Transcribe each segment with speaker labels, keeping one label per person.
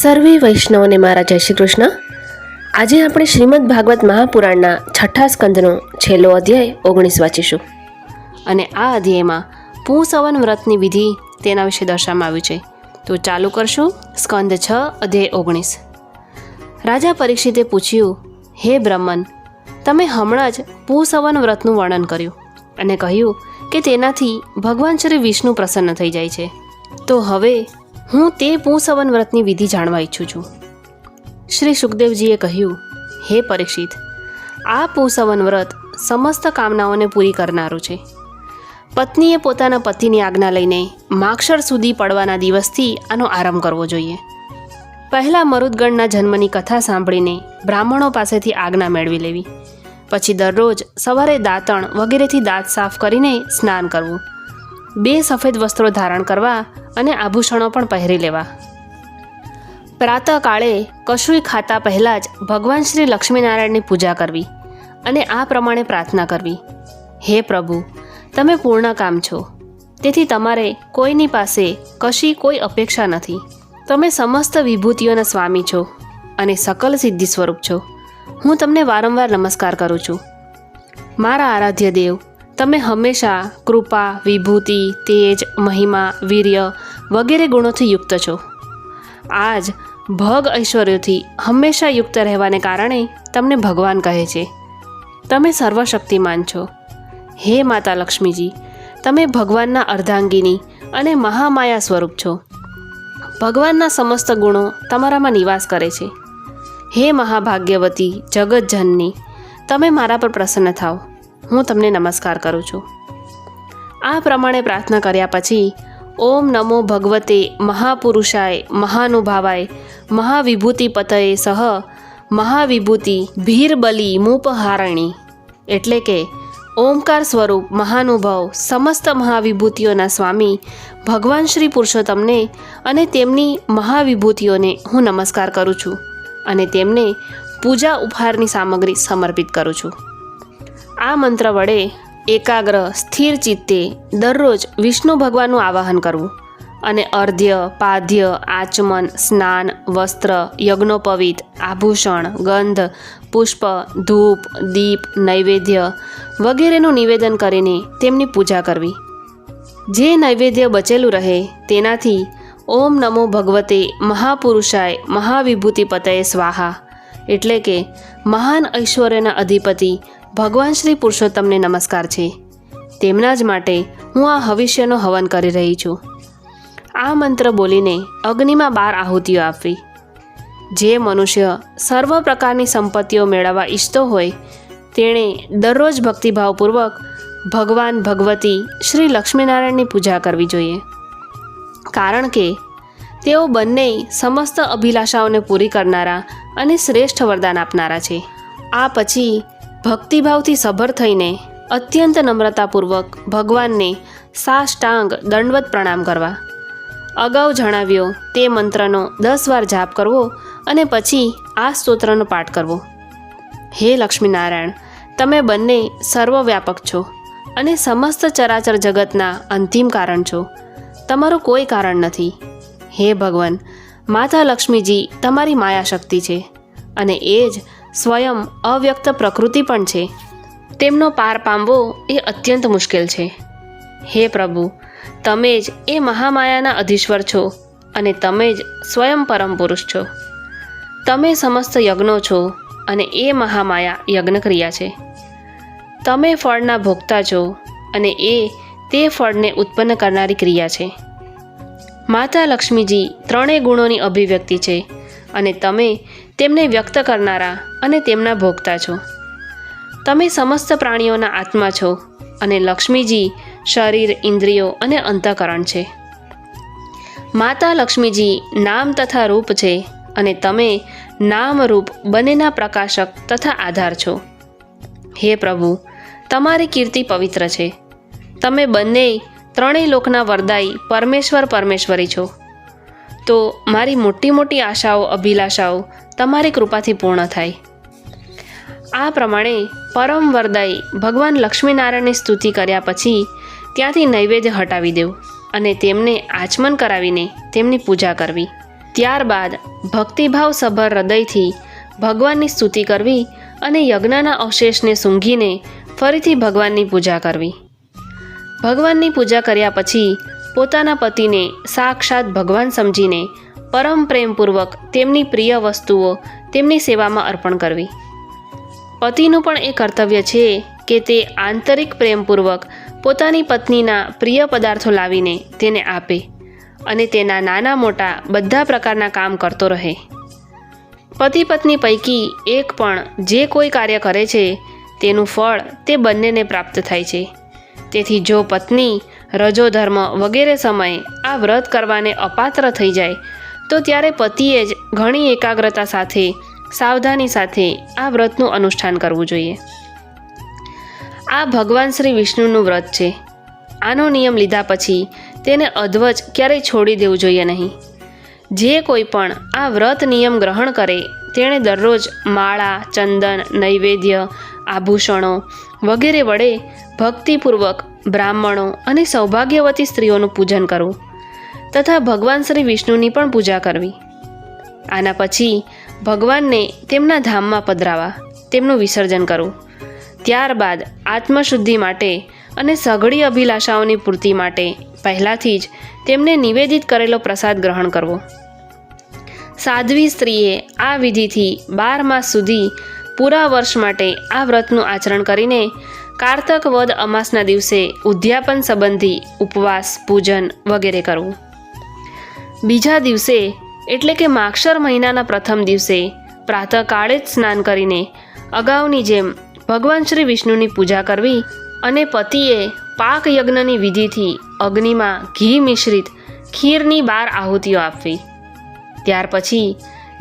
Speaker 1: સર્વે વૈષ્ણવોને મારા જય શ્રી કૃષ્ણ. આજે આપણે શ્રીમદ ભાગવત મહાપુરાણના 6ઠા સ્કંદનો છેલ્લો અધ્યાય 19 વાંચીશું. અને આ અધ્યાયમાં પૂસવન વ્રતની વિધિ તેના વિશે દર્શાવવામાં આવ્યું છે. તો ચાલુ કરશું. સ્કંદ 6 અધ્યાય 19. રાજા પરીક્ષિતે પૂછ્યું, હે બ્રહ્મન, તમે હમણાં જ પૂસવન વ્રતનું વર્ણન કર્યું અને કહ્યું કે તેનાથી ભગવાન શ્રી વિષ્ણુ પ્રસન્ન થઈ જાય છે. તો હવે હું તે પૂસવન વ્રતની વિધિ જાણવા ઈચ્છું છું. શ્રી સુખદેવજીએ કહ્યું, હે પરીક્ષિત, આ પૂસવન વ્રત સમસ્ત કામનાઓને પૂરી કરનારું છે. પત્નીએ પોતાના પતિની આજ્ઞા લઈને માક્ષર સુધી પડવાના દિવસથી આનો આરંભ કરવો જોઈએ. પહેલાં મરુદગણના જન્મની કથા સાંભળીને બ્રાહ્મણો પાસેથી આજ્ઞા મેળવી લેવી. પછી દરરોજ સવારે દાંતણ વગેરેથી દાંત સાફ કરીને સ્નાન કરવું. 2 સફેદ વસ્ત્રો ધારણ કરવા અને આભૂષણો પણ પહેરી લેવા. પ્રાતઃકાળે કશુંય ખાતા પહેલાં જ ભગવાન શ્રી લક્ષ્મીનારાયણની પૂજા કરવી અને આ પ્રમાણે પ્રાર્થના કરવી, હે પ્રભુ, તમે પૂર્ણકામ છો, તેથી તમારે કોઈની પાસે કશી કોઈ અપેક્ષા નથી. તમે સમસ્ત વિભૂતિઓના સ્વામી છો અને સકલ સિદ્ધિ સ્વરૂપ છો. હું તમને વારંવાર નમસ્કાર કરું છું. મારા આરાધ્ય દેવ, તમે હંમેશા કૃપા, વિભૂતિ, તેજ, મહિમા, વીર્ય વગેરે ગુણોથી યુક્ત છો. આજ ભગ ઐશ્વર્યોથી હંમેશા યુક્ત રહેવાને કારણે તમને ભગવાન કહે છે. તમે સર્વશક્તિમાન છો. હે માતા લક્ષ્મીજી, તમે ભગવાનના અર્ધાંગિની અને મહામાયા સ્વરૂપ છો. ભગવાનના સમસ્ત ગુણો તમારામાં નિવાસ કરે છે. હે મહાભાગ્યવતી જગતજનની, તમે મારા પર પ્રસન્ન થાઓ. હું તમને નમસ્કાર કરું છું. આ પ્રમાણે પ્રાર્થના કર્યા પછી ઓમ નમો ભગવતે મહાપુરુષાય મહાનુભાવાય મહાવિભૂતિ પતયે સહ મહાવિભૂતિ ભીરબલી મૂપહારણી, એટલે કે ઓમકાર સ્વરૂપ મહાનુભાવ સમસ્ત મહાવિભૂતિઓના સ્વામી ભગવાન શ્રી પુરુષોત્તમને અને તેમની મહાવિભૂતિઓને હું નમસ્કાર કરું છું અને તેમને પૂજા ઉપહારની સામગ્રી સમર્પિત કરું છું. આ મંત્ર વડે એકાગ્ર સ્થિર ચિત્તે દરરોજ વિષ્ણુ ભગવાનનું આવાહન કરવું અને અર્ધ્ય, પાદ્ય, આચમન, સ્નાન, વસ્ત્ર, યજ્ઞોપવિત, આભૂષણ, ગંધ, પુષ્પ, ધૂપ, દીપ, નૈવેદ્ય વગેરેનું નિવેદન કરીને તેમની પૂજા કરવી. જે નૈવેદ્ય બચેલું રહે તેનાથી ઓમ નમો ભગવતે મહાપુરુષાય મહાવિભૂતિ પતયે સ્વાહા, એટલે કે મહાન ઐશ્વર્યના અધિપતિ ભગવાન શ્રી પુરુષોત્તમને નમસ્કાર છે, તેમના જ માટે હું આ હવિષ્યનો હવન કરી રહી છું. આ મંત્ર બોલીને અગ્નિમાં 12 આહુતિઓ આપવી. જે મનુષ્ય સર્વ પ્રકારની સંપત્તિઓ મેળવવા ઈચ્છતો હોય તેણે દરરોજ ભક્તિભાવપૂર્વક ભગવાન ભગવતી શ્રી લક્ષ્મીનારાયણની પૂજા કરવી જોઈએ, કારણ કે તેઓ બંને સમસ્ત અભિલાષાઓને પૂરી કરનારા અને શ્રેષ્ઠ વરદાન આપનારા છે. આ પછી ભક્તિભાવથી સભર થઈને અત્યંત નમ્રતાપૂર્વક ભગવાનને સાષ્ટાંગ દંડવત પ્રણામ કરવા. અગાઉ જણાવ્યો તે મંત્રનો 10 વાર જાપ કરવો અને પછી આ સ્તોત્રનો પાઠ કરવો. હે લક્ષ્મીનારાયણ, તમે બંને સર્વવ્યાપક છો અને સમસ્ત ચરાચર જગતના અંતિમ કારણ છો. તમારું કોઈ કારણ નથી. હે ભગવાન, માતા લક્ષ્મીજી તમારી માયા શક્તિ છે અને એ જ સ્વયં અવ્યક્ત પ્રકૃતિ પણ છે. તેમનો પાર પામવો એ અત્યંત મુશ્કેલ છે. હે પ્રભુ, તમે જ એ મહામાયાના અધીશ્વર છો અને તમે જ સ્વયં પરમ પુરુષ છો. તમે સમસ્ત યજ્ઞો છો અને એ મહામાયા યજ્ઞક્રિયા છે. તમે ફળના ભોગતા છો અને એ તે ફળને ઉત્પન્ન કરનારી ક્રિયા છે. માતા લક્ષ્મીજી 3 ગુણોની અભિવ્યક્તિ છે અને તમે તેમને વ્યક્ત કરનારા અને તેમના ભોગતા છો. તમે સમસ્ત પ્રાણીઓના આત્મા છો અને લક્ષ્મીજી શરીર, ઇન્દ્રિયો અને અંતઃકરણ છે. માતા લક્ષ્મીજી નામ તથા રૂપ છે અને તમે નામ રૂપ બંનેના પ્રકાશક તથા આધાર છો. હે પ્રભુ, તમારી કીર્તિ પવિત્ર છે. તમે બંને 3 લોકના વરદાયી પરમેશ્વરી છો. તો મારી મોટી મોટી આશાઓ, અભિલાષાઓ તમારી કૃપાથી પૂર્ણ થાય. આ પ્રમાણે પરમ વરદાયી ભગવાન લક્ષ્મીનારાયણની સ્તુતિ કર્યા પછી ત્યાંથી નૈવેદ્ય હટાવી દેવું અને તેમને આચમન કરાવીને તેમની પૂજા કરવી. ત્યારબાદ ભક્તિભાવ સભર હૃદયથી ભગવાનની સ્તુતિ કરવી અને યજ્ઞના અવશેષને સૂંઘીને ફરીથી ભગવાનની પૂજા કરવી. ભગવાનની પૂજા કર્યા પછી પોતાના પતિને સાક્ષાત ભગવાન સમજીને પરમ પ્રેમપૂર્વક તેમની પ્રિય વસ્તુઓ તેમની સેવામાં અર્પણ કરવી. પતિનું પણ એ કર્તવ્ય છે કે તે આંતરિક પ્રેમપૂર્વક પોતાની પત્નીના પ્રિય પદાર્થો લાવીને તેને આપે અને તેના નાના મોટા બધા પ્રકારના કામ કરતો રહે. પતિ પત્ની પૈકી એક પણ જે કોઈ કાર્ય કરે છે તેનું ફળ તે બંનેને પ્રાપ્ત થાય છે. તેથી જો પત્ની રજોધર્મ વગેરે સમયે આ વ્રત કરવાને અપાત્ર થઈ જાય તો ત્યારે પતિએ જ ઘણી એકાગ્રતા સાથે સાવધાની સાથે આ વ્રતનું અનુષ્ઠાન કરવું જોઈએ. આ ભગવાન શ્રી વિષ્ણુનું વ્રત છે. આનો નિયમ લીધા પછી તેને અધવચ ક્યારેય છોડી દેવું જોઈએ નહીં. જે કોઈ પણ આ વ્રત નિયમ ગ્રહણ કરે તેણે દરરોજ માળા, ચંદન, નૈવેદ્ય, આભૂષણો વગેરે વડે ભક્તિપૂર્વક બ્રાહ્મણો અને સૌભાગ્યવતી સ્ત્રીઓનું પૂજન કરવું તથા ભગવાન શ્રી વિષ્ણુની પણ પૂજા કરવી. આના પછી ભગવાનને તેમના ધામમાં પધરાવા તેમનું વિસર્જન કરવું. ત્યારબાદ આત્મશુદ્ધિ માટે અને સઘળી અભિલાષાઓની પૂર્તિ માટે પહેલાંથી જ તેમને નિવેદિત કરેલો પ્રસાદ ગ્રહણ કરવો. સાધ્વી સ્ત્રીએ આ વિધિથી 12 માસ સુધી પૂરા વર્ષ માટે આ વ્રતનું આચરણ કરીને કારતક વદ અમાસના દિવસે ઉદ્યાપન સંબંધી ઉપવાસ, પૂજન વગેરે કરવું. બીજા દિવસે એટલે કે માગશર મહિનાના પ્રથમ દિવસે પ્રાતઃકાળે જ સ્નાન કરીને અગાઉની જેમ ભગવાન શ્રી વિષ્ણુની પૂજા કરવી અને પતિએ પાક યજ્ઞની વિધિથી અગ્નિમાં ઘી મિશ્રિત ખીરની 12 આહુતિઓ આપવી. ત્યાર પછી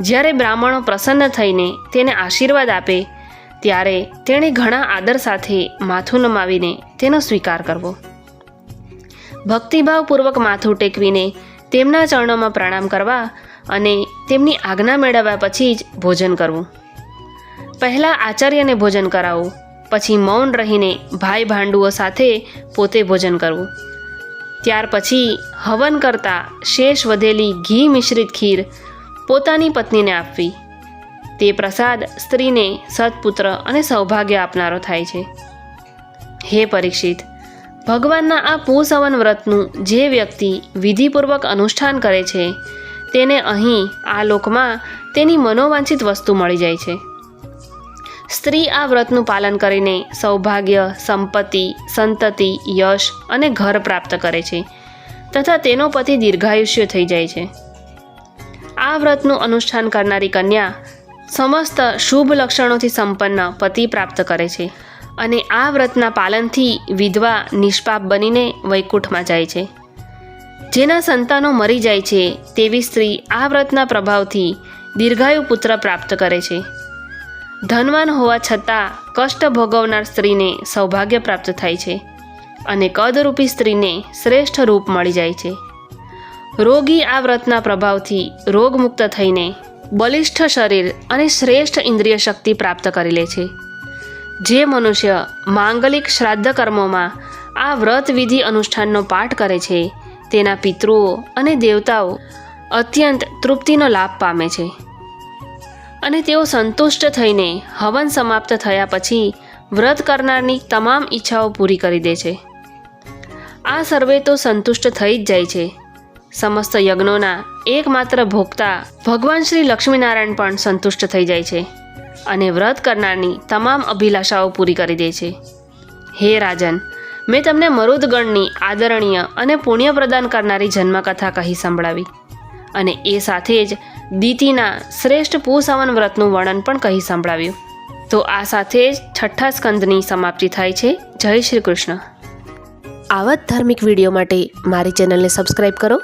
Speaker 1: જ્યારે બ્રાહ્મણો પ્રસન્ન થઈને તેને આશીર્વાદ આપે ત્યારે તેણે ઘણા આદર સાથે માથું નમાવીને તેનો સ્વીકાર કરવો. ભક્તિભાવપૂર્વક માથું ટેકવીને તેમના ચરણોમાં પ્રણામ કરવા અને તેમની આજ્ઞા મેળવ્યા પછી જ ભોજન કરવું. પહેલાં આચાર્યને ભોજન કરાવવું, પછી મૌન રહીને ભાઈ ભાંડુઓ સાથે પોતે ભોજન કરવું. ત્યાર પછી હવન કરતાં શેષ વધેલી ઘી મિશ્રિત ખીર પોતાની પત્નીને આપવી. તે પ્રસાદ સ્ત્રીને સત્પુત્ર અને સૌભાગ્ય આપનારો થાય છે. હે પરીક્ષિત, ભગવાનના આ પૂસવન વ્રતનું જે વ્યક્તિ વિધિપૂર્વક અનુષ્ઠાન કરે છે તેને અહીં આ લોકમાં તેની મનોવાંછિત વસ્તુ મળી જાય છે. સ્ત્રી આ વ્રતનું પાલન કરીને સૌભાગ્ય, સંપત્તિ, સંતતિ, યશ અને ઘર પ્રાપ્ત કરે છે તથા તેનો પતિ દીર્ઘાયુષ્ય થઈ જાય છે. આ વ્રતનું અનુષ્ઠાન કરનારી કન્યા સમસ્ત શુભ લક્ષણોથી સંપન્ન પતિ પ્રાપ્ત કરે છે અને આ વ્રતના પાલનથી વિધવા નિષ્પાપ બનીને વૈકુંઠમાં જાય છે. જેના સંતાનો મરી જાય છે તેવી સ્ત્રી આ વ્રતના પ્રભાવથી દીર્ઘાયુ પુત્ર પ્રાપ્ત કરે છે. ધનવાન હોવા છતાં કષ્ટ ભોગવનાર સ્ત્રીને સૌભાગ્ય પ્રાપ્ત થાય છે અને કદરૂપી સ્ત્રીને શ્રેષ્ઠ રૂપ મળી જાય છે. રોગી આ વ્રતના પ્રભાવથી રોગમુક્ત થઈને બલિષ્ઠ શરીર અને શ્રેષ્ઠ ઇન્દ્રિય શક્તિ પ્રાપ્ત કરી લે છે. જે મનુષ્ય માંગલિક શ્રાદ્ધ કર્મોમાં આ વ્રત વિધિ અનુષ્ઠાનનો પાઠ કરે છે તેના પિતૃઓ અને દેવતાઓ અત્યંત તૃપ્તિનો લાભ પામે છે અને તેઓ સંતુષ્ટ થઈને હવન સમાપ્ત થયા પછી વ્રત કરનારની તમામ ઈચ્છાઓ પૂરી કરી દે છે. આ સર્વે તો સંતુષ્ટ થઈ જ જાય છે. સમસ્ત યજ્ઞોના એકમાત્ર ભોગતા ભગવાન શ્રી લક્ષ્મીનારાયણ પણ સંતુષ્ટ થઈ જાય છે અને વ્રત કરનારની તમામ અભિલાષાઓ પૂરી કરી દે છે. હે રાજન, મેં તમને મરુદગણની આદરણીય અને પુણ્ય પ્રદાન કરનારી જન્મકથા કહી સંભળાવી અને એ સાથે જ દીતિના શ્રેષ્ઠ પૂસવન વ્રતનું વર્ણન પણ કહી સંભળાવ્યું. તો આ સાથે જ 6ઠ્ઠા સ્કંદની સમાપ્તિ થાય છે. જય શ્રી કૃષ્ણ.
Speaker 2: આવા જ ધાર્મિક વિડીયો માટે મારી ચેનલને સબસ્ક્રાઈબ કરો